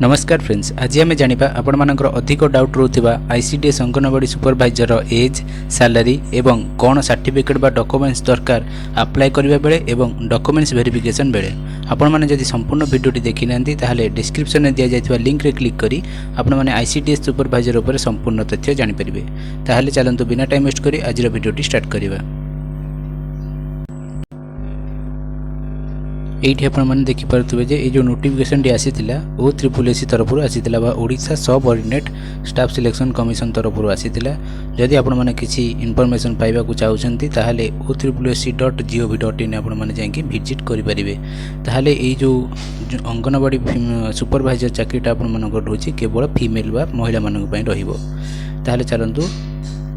नमस्कार फ्रेंड्स, आज आम जाना आपण मानकर अधिक डाउट रोथिबा ICDS anganwadi supervisor as salary एवं कौन सर्टिफिकेट बा डॉक्यूमेंट्स दरकार अप्लाई करबा बेले एवं डॉक्यूमेंट्स वेरिफिकेशन बेले आपण माने जदि संपूर्ण वीडियोटी देखि नांती ताहाले डिस्क्रिप्शन में दिया जायथिबा लिंक रे क्लिक करी आपण माने आईसीडीएस सुपरवाइजर ऊपर संपूर्ण तथ्य जानि परिबे। ताहाले चलंतु बिना टाइम वेस्ट करी आज वीडियोटी स्टार्ट करिबा। एठी आपण माने देखि परथुबे जे ए जो नोटिफिकेशन डी आसीतिला ओ त्रिपुलेसी तरफ आसीतिला बा ओडिशा सब ऑर्डिनेट स्टाफ सिलेक्शन कमिशन तरफ आसीतिला। जदि आपण माने किछि इन्फॉर्मेशन पाइबा को चाहुचंती ताहाले otriplec.gov.in आपण माने जांकी विजिट करि परिबे। ताहाले ए जो अंगनवाड़ी सुपरवाइजर चाकरीटा आपण मानकर होछि केवल फीमेल बा महिला मानक पई रहिबो। ताहाले चलंतु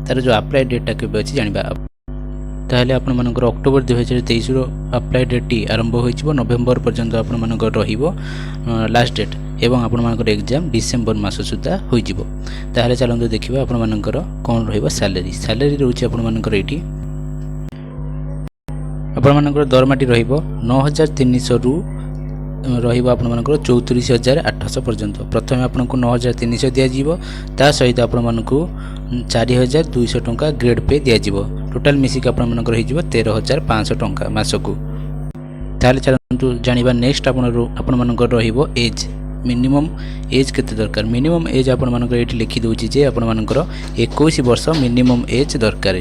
तार जो अप्लाई डेटटा केबे अछि जानिबा। ताहले आपण मानकर अक्टोबर 2023 रो अप्लाई डेट आरंभ होइछिबो, नवेम्बर पर्यंत आपण मानकर रहिबो लास्ट डेट एवं आपण मानकर एग्जाम डिसेंबर मास सुद्धा होइछिबो। ताहले चलंतु देखिबा आपण मानकर कोन रहिबो सैलरी रहउछि आपण मानकर एठी आपण मानकर दरमाटी रहिबो 9300 रु रहिबो आपण मानकर 34800 पर्यंत। प्रथमे आपण को 9300 दिया जीवो, ता सहित आपण मानकू 4200 टंका ग्रेड पे दिया जीवो। टोटल मिसिक आपण मानकर होई जीवो 13500 टंका मासकू। ताले चलंतु जानिबा नेक्स्ट आपण मानकर रहिबो एज मिनिमम एज केते दरकार। मिनिमम एज आपण मानकर एठी लिखि दोछि जे आपण मानकर 21 वर्ष मिनिमम एज दरकार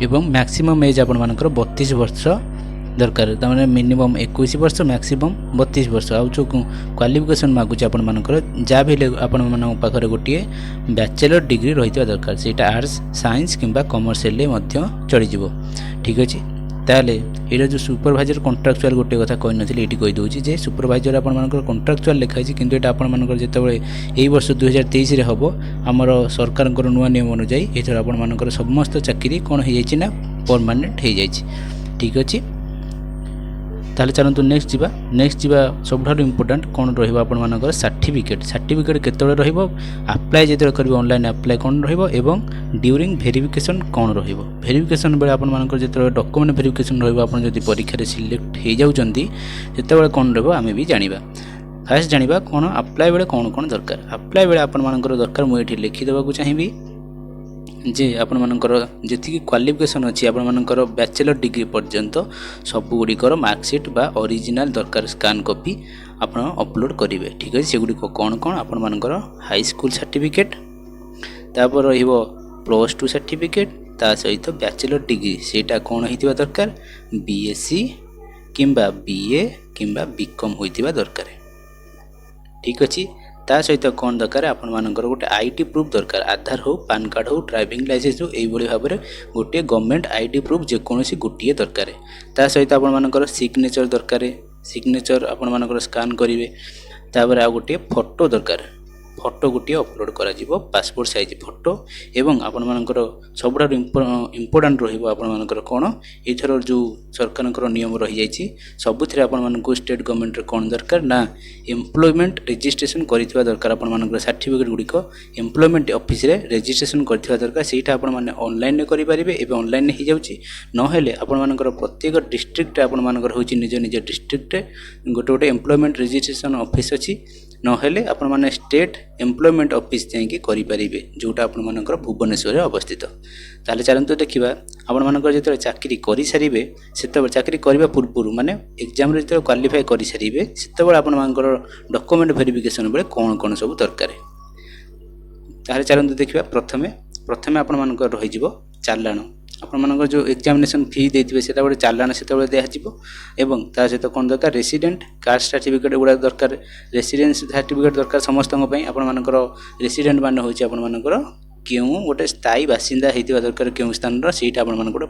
एवं मैक्सिमम एज आपण मानकर 32 वर्ष दरकार। तमाने मिनिमम 21 वर्ष मैक्सिमम 32 वर्ष। आउ जो क्वालिफिकेशन मागुच आपण मानकर जा भी आपण मान पाखरे गोटे बैचलर डिग्री रहितवा दरकार। सेटा आर्ट्स साइंस किंबा कमर्शियल ले मध्य चली जिवो। ठीक अछि। ताले एटा जो सुपरवाइजर कॉन्ट्रैक्चुअल गोटे कथा कहि नथिले एठी कहि दोछि जे सुपरवाइजर आपण मानकर कॉन्ट्रैक्चुअल लिखाइ छै, किंतु एटा आपण मानकर जेतेबेले एई वर्ष 2023 रे हबो हमर सरकारकर नुवा नियम अनुसार एथर आपण मानकर समस्त चाकरी कोन हो जाय छै ना परमानेंट हो जाय छै। ठीक अछि। ताले चलंतु नेक्स्ट जीवा सबठारु इंपोर्टेंट कोन रहिबो आपण मानकर सर्टिफिकेट केतबेले रहिबो, अप्लाई जेते करबो ऑनलाइन अप्लाई कोन रहिबो एवं ड्यूरिंग वेरिफिकेशन कोन रहिबो। वेरिफिकेशन बेले आपण मानकर जेते डॉक्यूमेंट वेरिफिकेशन रहिबो आपण जदि परीक्षा रे सिलेक्ट हे जाउचंती जेतेबेले कोन रहिबो आमे भी जानिबा। फर्स्ट जानिबा कोन अप्लाई बेले कोन दरकार। अप्लाई बेले आपण मानकर दरकार मु एठी लिखि देबा को चाहिबी जे आपण मानकर जेतिकी क्वालिफिकेशन अछि आपण मानकर बैचलर डिग्री पर्यंत सब गुड़िकर मार्कशीट बा ओरिजिनल दरकार स्कैन कॉपी आपण अपलोड करिवे। ठीक अछि। से गुडी कोन आपण मानकर हाई स्कूल सर्टिफिकेट, तापर रहिबो +2 सर्टिफिकेट, ता सहित बैचलर डिग्री सेटा कोन होइतिबा दरकार बीएससी किंबा बीए किंबा बीकॉम होइतिबा दरकार। ठीक अछि। ता सहित कौन दरकार आपण मानकर गोटे आईडी प्रूफ दरकार। आधार हो, पान कार्ड हो, ड्राइविंग लाइसेंस हो, एई भली भाबरे गोटे गवर्नमेंट आईडी प्रूफ जे कोनोसी गोटिए दरकार। ता सहित आपण मानकर सिग्नेचर दरकार। सिग्नेचर आपण मानकर स्कैन करिवे। तापर आ गोटे फोटो दरकार। फोटो गोटे अपलोड करा जिवो, पासपोर्ट साइज फोटो एवं आपण मानकर सबुठार इंपोर्टेंट रहिबो आपण मानकर कोन एथर जो सरकारकर नियम रहि जायछि सबुथिरे आपण मानकु स्टेट गवर्नमेंट रे कोन दरकार ना एम्प्लॉयमेंट रजिस्ट्रेशन करिथिबा दरकार। आपण मानकर सर्टिफिकेट गुडिको एम्प्लॉयमेंट ऑफिस रे रजिस्ट्रेशन करिथिबा दरकार। सेटा आपण माने ऑनलाइन रे करि परिबे। एबे ऑनलाइन रे हि जाउछि न हेले आपण मानकर प्रत्येक डिस्ट्रिक्ट आपण मानकर होछि निज निज डिस्ट्रिक्ट गोटे एम्प्लॉयमेंट रजिस्ट्रेशन ऑफिस अछि, न हेले आपण माने स्टेट एम्प्लॉयमेंट ऑफिस जाइए करें जोटा आपण मानकर भुवनेश्वर अवस्थित। ताले चलंतु देखिबा आपण मानकर जेते चाकरी करि सारिबे सेते चाकरी करबा पूर्व माने एग्जाम रे जेते क्वालिफाई करि सारिबे सेते आपण मानकर डॉक्यूमेंट वेरिफिकेशन बेले कोन सब दरकार। ताले चलंतु देखिबा प्रथमे आपण मानकर रहि जिवो चालान। आपण मानकर जो एग्जामिनेशन फी देथिबे सेटा बडे चालान सेते बडे देहा जिवो एवं ता सहित कोन दरकार रेसिडेंट कास्ट सर्टिफिकेट गुडा दरकार। रेसिडेंस सर्टिफिकेट दरकार समस्तଙ୍କ ପାଇଁ। आपण मानकर रेसिडेंट मान होछि आपण मानकर केउ गोटे स्थायी बासिंदा हेतिबा दरकार केउ स्थान रो सेटा आपण मानकर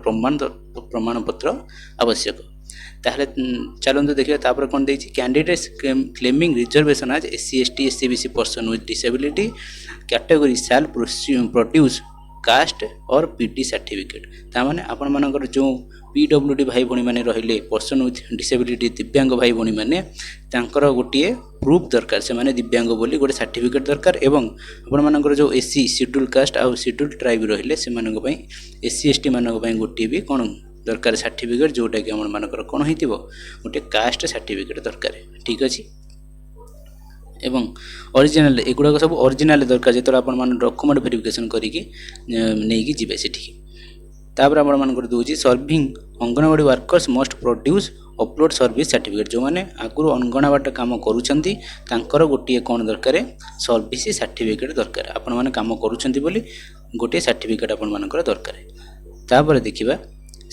प्रमाण पत्र आवश्यक। ताहले चलंतु देखिबा तापर कोन देछि candidates claiming reservation as SC ST SEBC person with disability category shall produce caste और पीटी सर्टिफिकेट। तामाने आपण मानकर जो पीडब्ल्यूडी भाई भणी माने रहिले पर्सन विथ डिसेबिलिटी दिव्यांग भाई भणी माने तांकर गोटिए प्रूफ दरकार। से माने दिव्यांग बोली गोटे सर्टिफिकेट दरकार एवं आपण मानकर जो एससी शेड्यूल कास्ट आ शेड्यूल ट्राइब रहिले से मानक पई एससी एसटी मानक पई गोटिए भी कोन दरकार सर्टिफिकेट जोटा कि आपण मानकर कोन हेतिबो गोटे कास्ट सर्टिफिकेट दरकार। ठीक अछि। ଏବଂ ଅରିଜିନାଲ୍ ଏଗୁଡ଼ାକ ସବୁ ଅରିଜିନାଲ୍ ଦରକାର ଯେତେବେଳେ ଆପଣମାନେ ଡକୁମେଣ୍ଟ ଭେରିଫିକେସନ୍ କରିକି ନେଇକି ଯିବେ ସେଠିକି। ତାପରେ ଆପଣମାନଙ୍କର ଦେଉଛି ସର୍ଭିଂ ଅଙ୍ଗନବାଡ଼ି ୱାର୍କର୍ସ ମଷ୍ଟ ପ୍ରଡ୍ୟୁସ୍ ଅପଲୋଡ଼ ସର୍ଭିସ୍ ସାର୍ଟିଫିକେଟ୍। ଯେଉଁମାନେ ଆଗରୁ ଅଙ୍ଗନବାଡ଼ି କାମ କରୁଛନ୍ତି ତାଙ୍କର ଗୋଟିଏ କ'ଣ ଦରକାର ସର୍ଭିସ୍ ସାର୍ଟିଫିକେଟ୍ ଦରକାର। ଆପଣମାନେ କାମ କରୁଛନ୍ତି ବୋଲି ଗୋଟିଏ ସାର୍ଟିଫିକେଟ୍ ଆପଣମାନଙ୍କର ଦରକାର। ତାପରେ ଦେଖିବା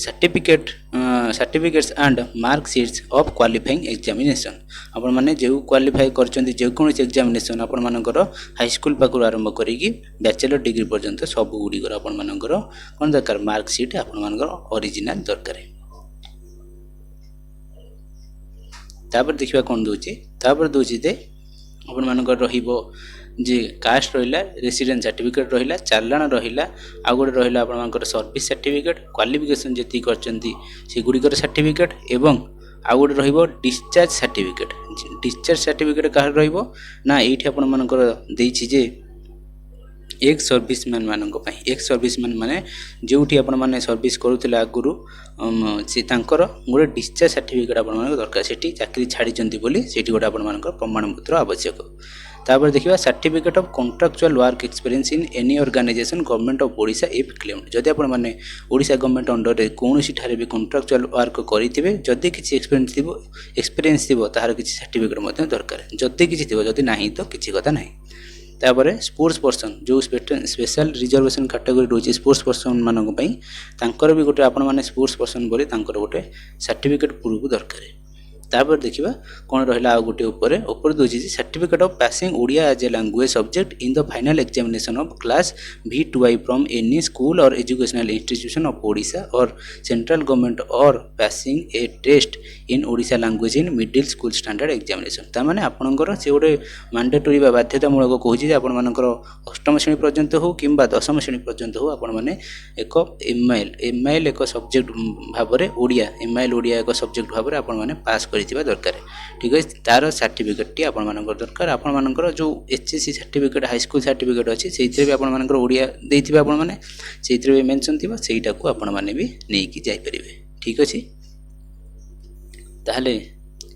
certificates and mark sheets of qualifying examination. ଆପଣମାନେ ଯେଉଁ କ୍ୱାଲିଫାଇ କରିଛନ୍ତି ଯେକୌଣସି ଏକ୍ଜାମିନେସନ୍ ଆପଣମାନଙ୍କର ହାଇସ୍କୁଲ ପାଖରୁ ଆରମ୍ଭ କରିକି ବ୍ୟାଚେଲର ଡିଗ୍ରୀ ପର୍ଯ୍ୟନ୍ତ ସବୁଗୁଡ଼ିକର ଆପଣମାନଙ୍କର କ'ଣ ଦରକାର ମାର୍କ ସିଟ୍ ଆପଣମାନଙ୍କର ଅରିଜିନାଲ୍ ଦରକାର। ତାପରେ ଦେଖିବା କ'ଣ ଦେଉଛି। ତାପରେ ଦେଉଛି ଯେ ଆପଣମାନଙ୍କର ରହିବ ଯେ କାଷ୍ଟ ରହିଲା, ରେସିଡେନ୍ସ ସାର୍ଟିଫିକେଟ୍ ରହିଲା, ଚାଲାଣ ରହିଲା, ଆଉ ଗୋଟେ ରହିଲା ଆପଣମାନଙ୍କର ସର୍ଭିସ୍ ସାର୍ଟିଫିକେଟ୍, କ୍ୱାଲିଫିକେସନ୍ ଯେତିକି କରିଛନ୍ତି ସେଗୁଡ଼ିକର ସାର୍ଟିଫିକେଟ୍ ଏବଂ ଆଉ ଗୋଟେ ରହିବ ଡିସଚାର୍ଜ ସାର୍ଟିଫିକେଟ୍। ଡିସଚାର୍ଜ ସାର୍ଟିଫିକେଟ୍ କାହାର ରହିବ ନା ଏଇଠି ଆପଣମାନଙ୍କର ଦେଇଛି ଯେ ଏକ୍ସ ସର୍ଭିସମ୍ୟାନ୍ ମାନଙ୍କ ପାଇଁ। ଏକ୍ସ ସର୍ଭିସମ୍ୟାନ୍ ମାନେ ଯେଉଁଠି ଆପଣମାନେ ସର୍ଭିସ୍ କରୁଥିଲେ ଆଗରୁ ସେ ତାଙ୍କର ଗୋଟେ ଡିସଚାର୍ଜ ସାର୍ଟିଫିକେଟ୍ ଆପଣମାନଙ୍କ ଦରକାର। ସେଠି ଚାକିରି ଛାଡ଼ିଛନ୍ତି ବୋଲି ସେଇଠି ଗୋଟେ ଆପଣମାନଙ୍କର ପ୍ରମାଣପତ୍ର ଆବଶ୍ୟକ। ତାପରେ ଦେଖିବା certificate of contractual work experience in any organisation government of Odisha if claimed. ଯଦି ଆପଣମାନେ ଓଡ଼ିଶା ଗଭର୍ଣ୍ଣମେଣ୍ଟ ଅଣ୍ଡରରେ କୌଣସି ଠାରେ ବି କଣ୍ଟ୍ରାକ୍ଚୁଆଲ୍ ୱାର୍କ କରିଥିବେ, ଯଦି କିଛି ଏକ୍ସପିରିଏନ୍ସ ଥିବ ତାହାର କିଛି ସାର୍ଟିଫିକେଟ୍ ମଧ୍ୟ ଦରକାର। ଯଦି କିଛି ଥିବ, ଯଦି ନାହିଁ ତ କିଛି କଥା ନାହିଁ। ତାପରେ ସ୍ପୋର୍ଟସ୍ ପର୍ସନ୍ ଯେଉଁ ସ୍ପେଶାଲ ରିଜର୍ଭେସନ୍ କାଟେଗୋରୀ ରହିଛି ସ୍ପୋର୍ଟସ୍ ପର୍ସନ୍ ମାନଙ୍କ ପାଇଁ ତାଙ୍କର ବି ଗୋଟେ ଆପଣମାନେ ସ୍ପୋର୍ଟସ୍ ପର୍ସନ୍ ବୋଲି ତାଙ୍କର ଗୋଟେ ସାର୍ଟିଫିକେଟ୍ ପୂର୍ବରୁ ଦରକାର। ତାପରେ ଦେଖିବା କ'ଣ ରହିଲା ଆଉ ଗୋଟେ ଉପରେ ଦେଉଛି ଯେ certificate of passing Odia as A language subject in the final examination of class V2I from any school or educational institution of Odisha or central government or passing A test in Odisha language in middle school standard examination. ତାମାନେ ଆପଣଙ୍କର ସେ ଗୋଟେ ମାଣ୍ଡେଟୋରୀ ବା ବାଧ୍ୟତାମୂଳକ କହୁଛି ଯେ ଆପଣମାନଙ୍କର ଅଷ୍ଟମ ଶ୍ରେଣୀ ପର୍ଯ୍ୟନ୍ତ ହେଉ କିମ୍ବା ଦଶମ ଶ୍ରେଣୀ ପର୍ଯ୍ୟନ୍ତ ହେଉ ଆପଣମାନେ ଏକ ଏମ୍ଆଇଏଲ୍ ଏକ ସବଜେକ୍ଟ ଭାବରେ ଓଡ଼ିଆ ଏକ ସବଜେକ୍ଟ ଭାବରେ ଆପଣମାନେ ପାସ୍ କରିଥିବା ଦରକାର। ଠିକ୍ ଅଛି, ତାର ସାର୍ଟିଫିକେଟ୍ଟି ଆପଣମାନଙ୍କର ଦରକାର। ଆପଣମାନଙ୍କର ଯେଉଁ HSC ସାର୍ଟିଫିକେଟ୍ ହାଇସ୍କୁଲ ସାର୍ଟିଫିକେଟ୍ ଅଛି ସେଇଥିରେ ବି ଆପଣମାନଙ୍କର ଓଡ଼ିଆ ଦେଇଥିବେ, ଆପଣମାନେ ସେଇଥିରେ ବି ମେନସନ୍ ଥିବ, ସେଇଟାକୁ ଆପଣମାନେ ବି ନେଇକି ଯାଇପାରିବେ। ଠିକ୍ ଅଛି, ତାହେଲେ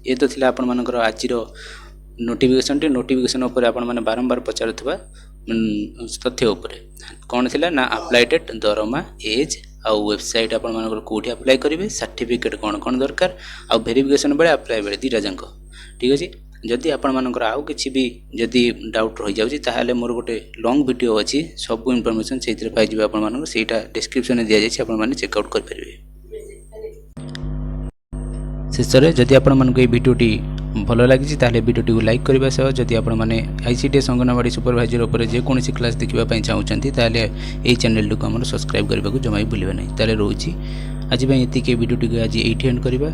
ଏ ତ ଥିଲା ଆପଣମାନଙ୍କର ଆଜିର ନୋଟିଫିକେସନ୍ ଉପରେ ଆପଣମାନେ ବାରମ୍ବାର ପଚାରୁଥିବା ତଥ୍ୟ ଉପରେ କ'ଣ ଥିଲା ନା ଆପ୍ଲାଏ ଡେଟ୍, ଦରମା, ଏଜ୍ ଆଉ ୱେବସାଇଟ୍ ଆପଣମାନଙ୍କର କେଉଁଠି ଆପ୍ଲାଏ କରିବେ, ସାର୍ଟିଫିକେଟ୍ କ'ଣ କ'ଣ ଦରକାର ଆଉ ଭେରିଫିକେସନ୍ ବେଳେ ଆପ୍ଲାଏ ବେଳେ ଦୁଇଟା ଯାକ। ଠିକ୍ ଅଛି, ଯଦି ଆପଣମାନଙ୍କର ଆଉ କିଛି ବି ଯଦି ଡାଉଟ୍ ରହିଯାଉଛି ତାହେଲେ ମୋର ଗୋଟେ ଲଙ୍ଗ୍ ଭିଡ଼ିଓ ଅଛି, ସବୁ ଇନଫର୍ମେସନ୍ ସେଇଥିରେ ପାଇଯିବେ ଆପଣମାନଙ୍କୁ, ସେଇଟା ଡେସ୍କ୍ରିପସନ୍ରେ ଦିଆଯାଇଛି, ଆପଣମାନେ ଚେକ୍ଆଉଟ୍ କରିପାରିବେ। ଶେଷରେ ଯଦି ଆପଣମାନଙ୍କୁ এই ଭିଡ଼ିଓଟି ଭଲ ଲାଗିଛି ତାହେଲେ ଭିଡ଼ିଓଟିକୁ ଲାଇକ୍ କରିବା ସହ ଯଦି ଆପଣମାନେ ICDS ଅଙ୍ଗନବାଡ଼ି ସୁପରଭାଇଜର ଉପରେ ଯେକୌଣସି କ୍ଲାସ୍ ଦେଖିବା ପାଇଁ ଚାହୁଁଛନ୍ତି ତାହେଲେ ଏହି ଚ୍ୟାନେଲଟିକୁ ଆମର ସବସ୍କ୍ରାଇବ୍ କରିବାକୁ ଜମା ବି ଭୁଲିବେ ନାହିଁ। ତାହେଲେ ରହୁଛି ଆଜି ପାଇଁ ଏତିକି, ଭିଡ଼ିଓଟିକୁ ଆଜି ଏଇଠି ଏଣ୍ଡ କରିବା।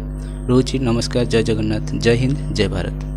ରହୁଛି, ନମସ୍କାର, ଜୟ ଜଗନ୍ନାଥ, ଜୟ ହିନ୍ଦ, ଜୟ ଭାରତ।